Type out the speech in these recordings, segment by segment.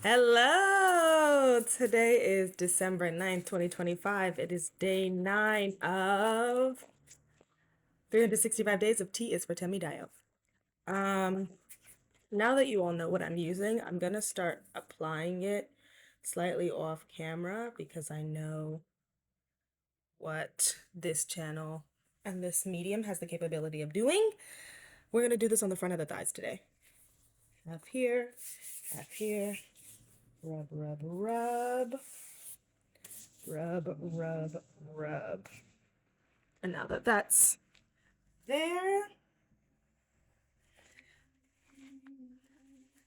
Hello! Today is December 9th, 2025. It is day 9 of 365 days of T is for Temidayo. Now that you all know what I'm using, I'm gonna start applying it slightly off camera because I know what this channel and this medium has the capability of doing. We're gonna do this on the front of the thighs today. Half here, half here. Rub, rub, rub. Rub, rub, rub. And now that that's there,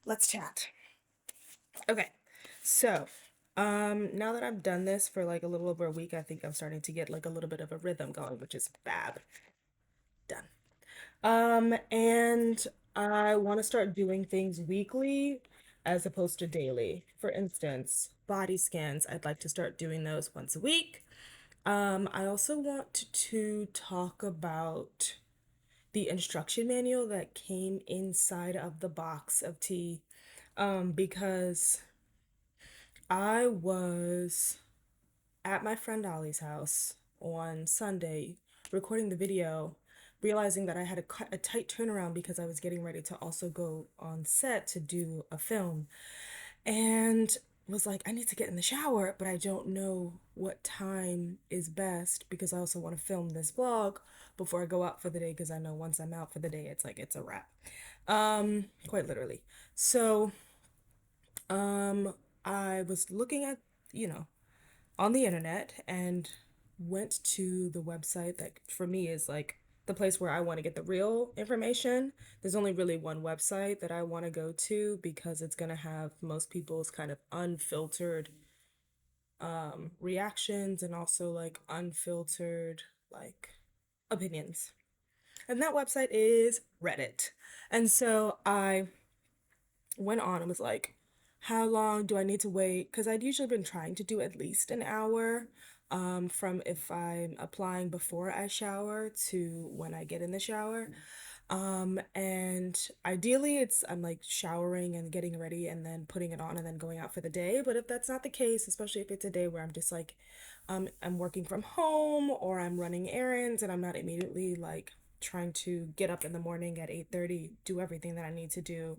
let's chat. Okay, so now that I've done this for like a little over a week, I think I'm starting to get like a little bit of a rhythm going, which is fab. Done. And I want to start doing things weekly as opposed to daily. For instance, body scans, I'd like to start doing those once a week. I also want to talk about the instruction manual that came inside of the box of tea, because I was at my friend Ollie's house on Sunday recording the video, realizing that I had a tight turnaround because I was getting ready to also go on set to do a film, and was like, I need to get in the shower, but I don't know what time is best because I also want to film this vlog before I go out for the day, because I know once I'm out for the day, it's like it's a wrap. Quite literally. So, um, I was looking at, you know, on the internet and went to the website that for me is like the place where I want to get the real information. There's only really one website that I want to go to because it's going to have most people's kind of unfiltered reactions and also like unfiltered like opinions. And that website is Reddit. And so I went on and was like, how long do I need to wait? Because I'd usually been trying to do at least an hour, from if I'm applying before I shower to when I get in the shower. And ideally I'm like showering and getting ready and then putting it on and then going out for the day. But if that's not the case, especially if it's a day where I'm just like, I'm working from home or I'm running errands and I'm not immediately like trying to get up in the morning at 8:30, do everything that I need to do,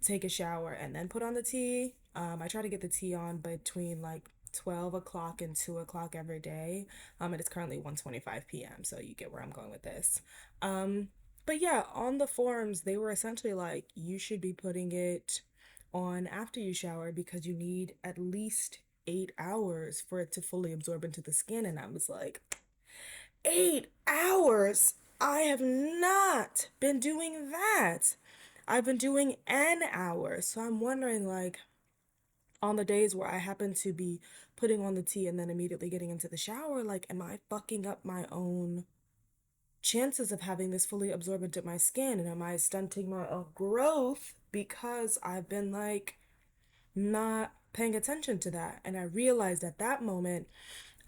take a shower, and then put on the tea. I try to get the tea on between like 12 o'clock and 2 o'clock every day. And it's currently 1:25 p.m., so you get where I'm going with this. Um, but yeah, on the forums, they were essentially like, you should be putting it on after you shower because you need at least 8 hours for it to fully absorb into the skin. And I was like, 8 hours? I have not been doing that. I've been doing an hour. So I'm wondering, like, on the days where I happen to be putting on the tea and then immediately getting into the shower, like, am I fucking up my own chances of having this fully absorb into my skin? And am I stunting my own growth because I've been, like, not paying attention to that? And I realized at that moment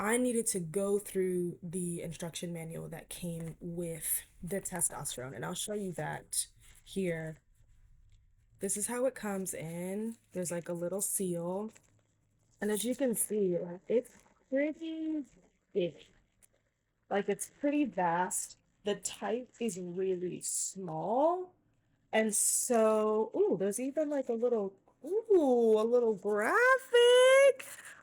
I needed to go through the instruction manual that came with the testosterone, and I'll show you that here. This is how it comes in. There's like a little seal, and as you can see, it's pretty big. Like it's pretty vast. The type is really small. And so, ooh, there's even like a little graphic.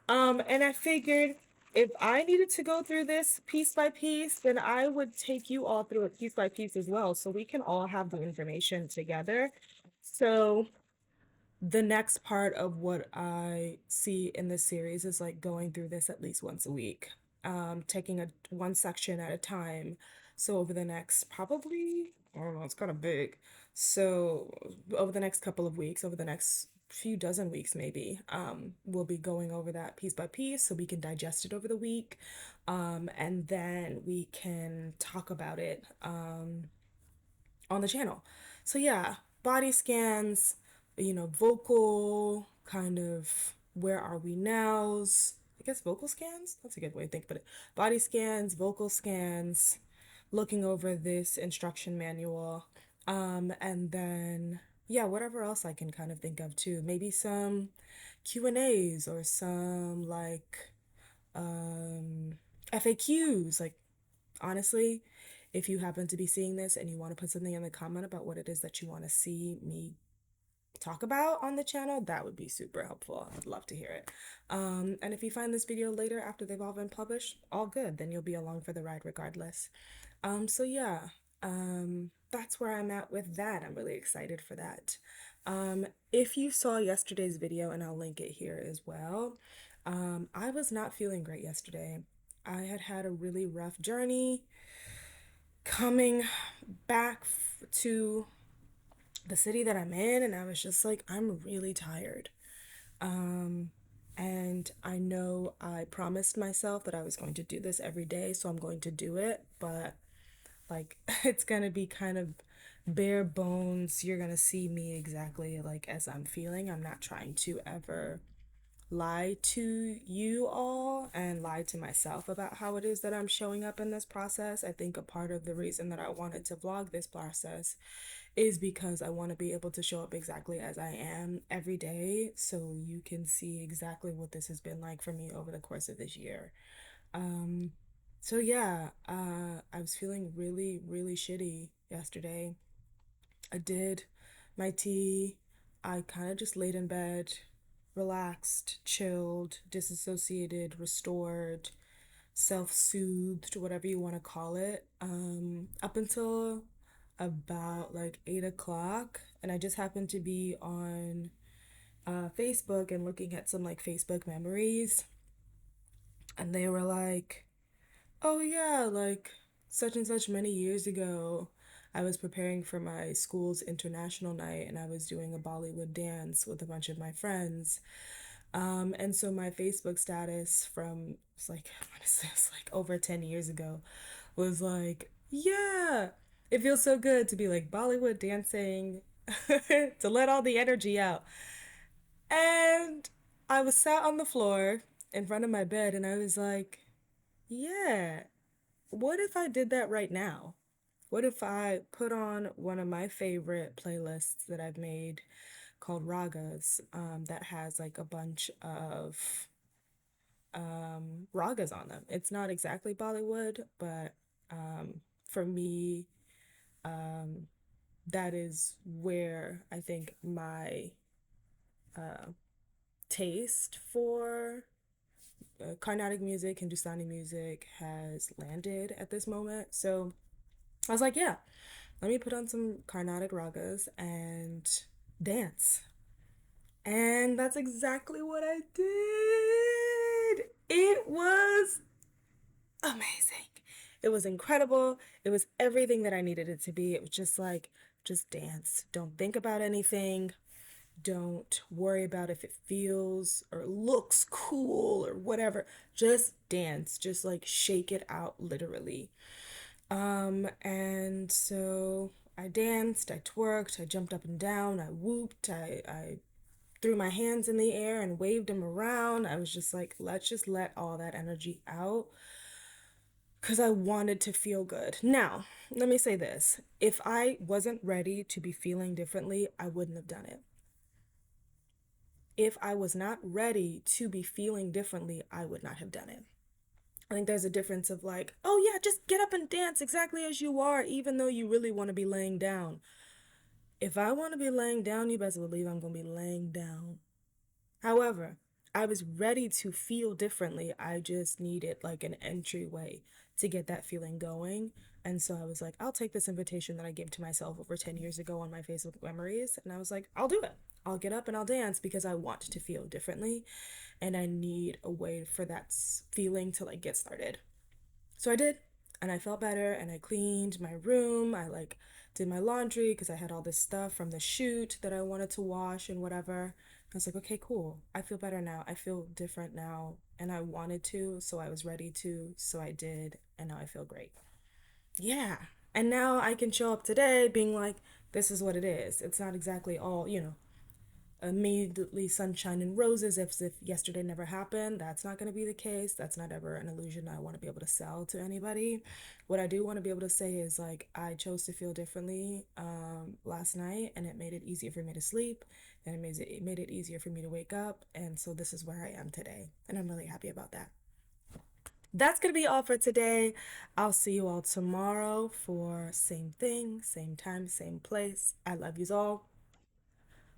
And I figured if I needed to go through this piece by piece, then I would take you all through it piece by piece as well, so we can all have the information together. So the next part of what I see in this series is like going through this at least once a week, taking a one section at a time. So over the next probably, I don't know, it's kind of big. So over the next couple of weeks, over the next few dozen weeks maybe, we'll be going over that piece by piece so we can digest it over the week. And then we can talk about it on the channel. So yeah, body scans, vocal kind of where are we nows. I guess vocal scans? That's a good way to think about it. Body scans, vocal scans, looking over this instruction manual. And then yeah, whatever else I can kind of think of too. Maybe some Q&As or some like FAQs. Like, honestly, if you happen to be seeing this and you want to put something in the comment about what it is that you want to see me talk about on the channel, that would be super helpful. I'd love to hear it. And if you find this video later after they've all been published, all good. Then you'll be along for the ride regardless. So yeah, that's where I'm at with that. I'm really excited for that. If you saw yesterday's video, and I'll link it here as well, I was not feeling great yesterday. I had had a really rough journey coming back to the city that I'm in, and I was just like, I'm really tired. And I know I promised myself that I was going to do this every day, so I'm going to do it, but like it's gonna be kind of bare bones. You're gonna see me exactly like as I'm feeling. I'm not trying to ever lie to you all and lie to myself about how it is that I'm showing up in this process. I think a part of the reason that I wanted to vlog this process is because I want to be able to show up exactly as I am every day so you can see exactly what this has been like for me over the course of this year. Um, so yeah, I was feeling really, really shitty yesterday. I did my tea. I kind of just laid in bed, relaxed, chilled, disassociated, restored, self-soothed, whatever you want to call it, up until about like 8 o'clock. And I just happened to be on Facebook and looking at some like Facebook memories. And they were like, oh yeah, like such and such many years ago, I was preparing for my school's international night and I was doing a Bollywood dance with a bunch of my friends. And so my Facebook status from it's like honestly it's like over 10 years ago was like, yeah, it feels so good to be like Bollywood dancing to let all the energy out. And I was sat on the floor in front of my bed and I was like, yeah, what if I did that right now? What if I put on one of my favorite playlists that I've made called Ragas, that has like a bunch of ragas on them. It's not exactly Bollywood, but for me, that is where I think my taste for Carnatic music, Hindustani music has landed at this moment. So I was like, yeah, let me put on some Carnatic ragas and dance. And that's exactly what I did. It was amazing. It was incredible. It was everything that I needed it to be. It was just like, just dance. Don't think about anything. Don't worry about if it feels or looks cool or whatever. Just dance. Just like shake it out literally. And so I danced, I twerked, I jumped up and down, I whooped, I threw my hands in the air and waved them around. I was just like, let's just let all that energy out because I wanted to feel good. Now, let me say this. If I wasn't ready to be feeling differently, I wouldn't have done it. If I was not ready to be feeling differently, I would not have done it. I think there's a difference of like, oh yeah, just get up and dance exactly as you are, even though you really want to be laying down. If I want to be laying down, you best believe I'm going to be laying down. However, I was ready to feel differently. I just needed like an entryway to get that feeling going. And so I was like, I'll take this invitation that I gave to myself over 10 years ago on my Facebook memories. And I was like, I'll do it. I'll get up and I'll dance because I want to feel differently. And I need a way for that feeling to like get started. So I did, and I felt better, and I cleaned my room. I like did my laundry because I had all this stuff from the shoot that I wanted to wash and whatever. I was like, okay, cool. I feel better now. I feel different now, and I wanted to, so I was ready to, so I did, and now I feel great. Yeah. And now I can show up today being like, this is what it is. It's not exactly all, immediately sunshine and roses as if yesterday never happened. That's not going to be the case. That's not ever an illusion I want to be able to sell to anybody. What I do want to be able to say is like I chose to feel differently last night, and it made it easier for me to sleep. and it made it easier for me to wake up. And so this is where I am today, and I'm really happy about that. That's gonna be all for today. I'll see you all tomorrow for same thing, same time, same place. I love yous all.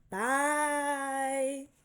Bye.